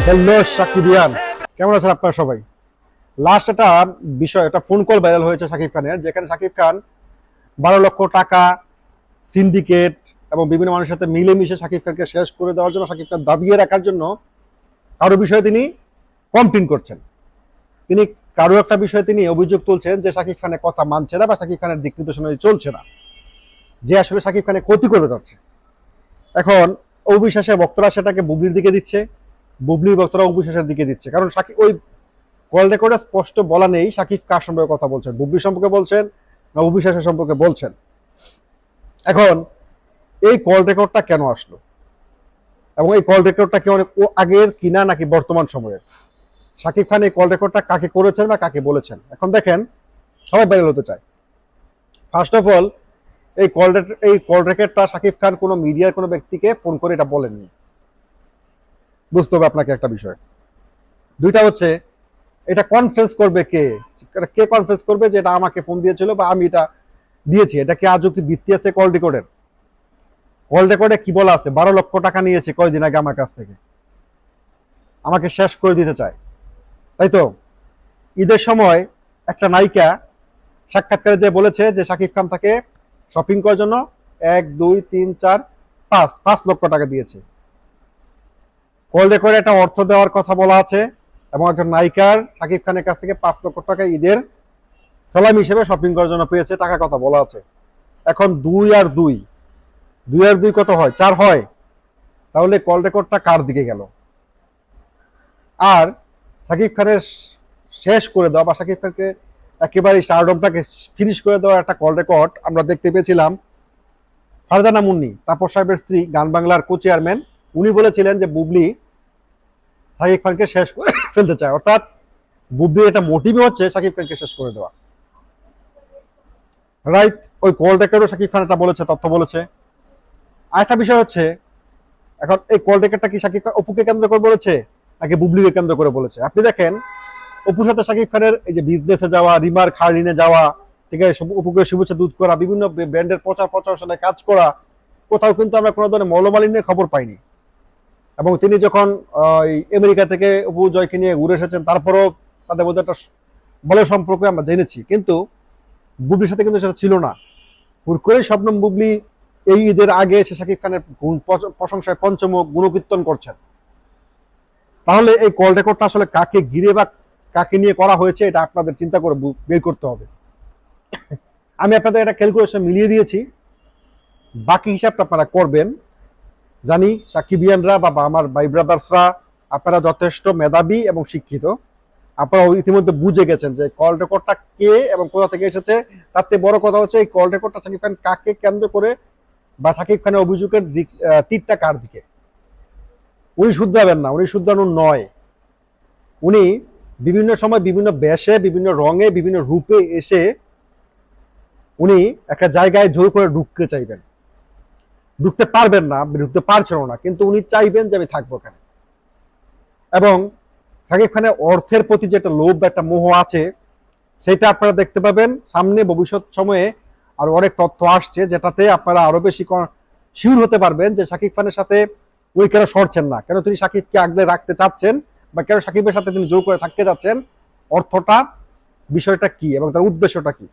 Hello সাকিবিয়ান, কেমন আছেন আপনারা সবাই? লাস্ট একটা বিষয়, একটা ফোন কল ভাইরাল হয়েছে শাকিব খানের, যেখানে শাকিব খান 12 লক্ষ টাকা সিন্ডিকেট এবং বিভিন্ন মানুষের সাথে মিলেমিশে শাকিব খানকে শেষ করে দেওয়ার জন্য, শাকিব খান দাবিয়ে রাখার জন্য কারো বিষয়ে তিনি কমপ্লেন করছেন। তিনি কারো একটা বিষয়ে তিনি অভিযোগ তুলছেন যে শাকিব খানের কথা মানছে না বা শাকিব খানের দিক নির্দেশনায় চলছে না, যে আসলে শাকিব খানের ক্ষতি করে যাচ্ছে। এখন অবিশ্বাসের ভক্তরা সেটাকে বুবলির দিকে দিচ্ছে, বুবলির ভক্তরা অবিশ্বাসের দিকে দিচ্ছে, কারণ ওই কল রেকর্ডে স্পষ্ট বলা নেই শাকিব কার সম্পর্কে কথা বলছেন, বুবলি সম্পর্কে বলছেন না অবিশ্বাসের সম্পর্কে বলছেন। এখন এই কল রেকর্ডটা কেন আসলো এবং এই কল রেকর্ডটা কি অনেক আগের কিনা নাকি বর্তমান সময়ের? শাকিব খান এই কল রেকর্ডটা কাকে করেছেন বা কাকে বলেছেন? এখন দেখেন, সবাই ভাইরাল হতে চায়। ফার্স্ট অফ অল, এই কল রেকর্ডটা শাকিব খান কোনো মিডিয়ার কোনো ব্যক্তিকে ফোন করে এটা বলেননি। বুঝতে হবে আপনাকে একটা বিষয়। দুইটা হচ্ছে, এটা কনফারেন্স করবে কে? কে কনফারেন্স করবে যে এটা আমাকে ফোন দিয়েছিল বা আমি এটা দিয়েছি? এটা কি আজও কি ভিত্তি আছে কল রেকর্ডের? কল রেকর্ডে কি বলা আছে? 12 লক্ষ টাকা নিয়েছে কয়দিন আগে আমার কাছ থেকে, আমাকে শেষ করে দিতে চায়, তাই তো? ঈদের সময় একটা নায়িকা সাক্ষাৎকারে যে বলেছে যে শাকিব খান তাকে শপিং করার জন্য 1 2 3 4 5 লক্ষ টাকা দিয়েছে। কল রেকর্ডে একটা অর্থ দেওয়ার কথা বলা আছে এবং একজন নায়িকার শাকিব খানের কাছ থেকে 5 লক্ষ টাকা ঈদের সালামি হিসেবে শপিং করার জন্য পেয়েছে, টাকা কথা বলা আছে। এখন 2 আর 2 কত হয়? 4 হয়। তাহলে কল রেকর্ডটা কার দিকে গেল? আর শাকিব খানের শেষ করে দেওয়া বা শাকিব খানকে একেবারে স্টারডমটাকে ফিনিশ করে দেওয়া একটা কল রেকর্ড আমরা দেখতে পেয়েছিলাম ফারজানা মুন্নি, তাপস সাহেবের স্ত্রী, গান বাংলার কো চেয়ারম্যান। উনি বলেছিলেন যে বুবলি শাকিব খানকে শেষ করে ফেলতে চায়, অর্থাৎ বুবলির একটা মোটিভই হচ্ছে শাকিব খানকে শেষ করে দেওয়া। রাইট? ওই কল রেকর্ডও শাকিব খান এটা বলেছে, তথ্য বলেছে। আরেকটা বিষয় হচ্ছে, এখন এই কল রেকর্ডটা কি শাকিব খান অপুকে কেন্দ্র করে বলেছে নাকি বুবলিকে কেন্দ্র করে বলেছে? আপনি দেখেন, অপুর সাথে শাকিব খানের এই যে বিজনেসে যাওয়া, রিমার খার্লিনে যাওয়া, ঠিক আছে, অপুকে শুভেচ্ছা দুধ করা, বিভিন্ন ব্র্যান্ডের প্রচারণায় কাজ করা, কোথাও কিন্তু আমরা কোনো ধরনের মলমালিন্যের খবর পাইনি। এবং তিনি যখন আমেরিকা থেকে অপু জয়কে নিয়ে ঘুরে এসেছেন, তারপরেও তাদের মধ্যে একটা ভালো সম্পর্ক আমরা জেনেছি, কিন্তু বুবলির সাথে কিন্তু সেটা ছিল না। হুট করে শবনম বুবলি এই ঈদের আগে এসে শাকিব খানের প্রশংসায় পঞ্চমুখ গুণকীর্তন করছেন। তাহলে এই কল রেকর্ডটা আসলে কাকে ঘিরে বা কাকে নিয়ে করা হয়েছে, এটা আপনাদের চিন্তা করে বের করতে হবে। আমি আপনাদের একটা ক্যালকুলেশন মিলিয়ে দিয়েছি, বাকি হিসাবটা আপনারা করবেন। জানি সাকিবিয়ানরা বা আমার ভাই ব্রাদার্সরা আপনারা যথেষ্ট মেধাবী এবং শিক্ষিত, আপনারা ইতিমধ্যে বুঝে গেছেন যে কল রেকর্ডটা কে এবং কোথা থেকে এসেছে। তার থেকে বড় কথা হচ্ছে এই কল রেকর্ডটা শাকিব খান কাকে কেন্দ্র করে বা শাকিব খানের অভিযোগের তীরটা কার দিকে। উনি শুধরাবেন না, উনি শুধরানোর নয়। উনি বিভিন্ন সময় বিভিন্ন বেশে, বিভিন্ন রঙে, বিভিন্ন রূপে এসে উনি একটা জায়গায় জোর করে ঢুকতে চাইবেন। ঢুকতে পারবেন না, ঢুকতে পারছেন না, কিন্তু উনি চাইবেন যে আমি থাকবো এখানে। এবং শাকিব খানের অর্থের প্রতি যে একটা লোভ, একটা মোহ আছে, সেটা আপনারা দেখতে পাবেন সামনে ভবিষ্যৎ সময়ে। আর অনেক তথ্য আসছে যেটাতে আপনারা আরো বেশি শিওর হতে পারবেন যে শাকিব খানের সাথে উনি কেন সরছেন না, কেন তিনি শাকিবকে আগলে রাখতে চাচ্ছেন বা কেন শাকিবের সাথে তিনি জোর করে থাকতে যাচ্ছেন, অর্থটা, বিষয়টা কি এবং তার উদ্দেশ্যটা কি।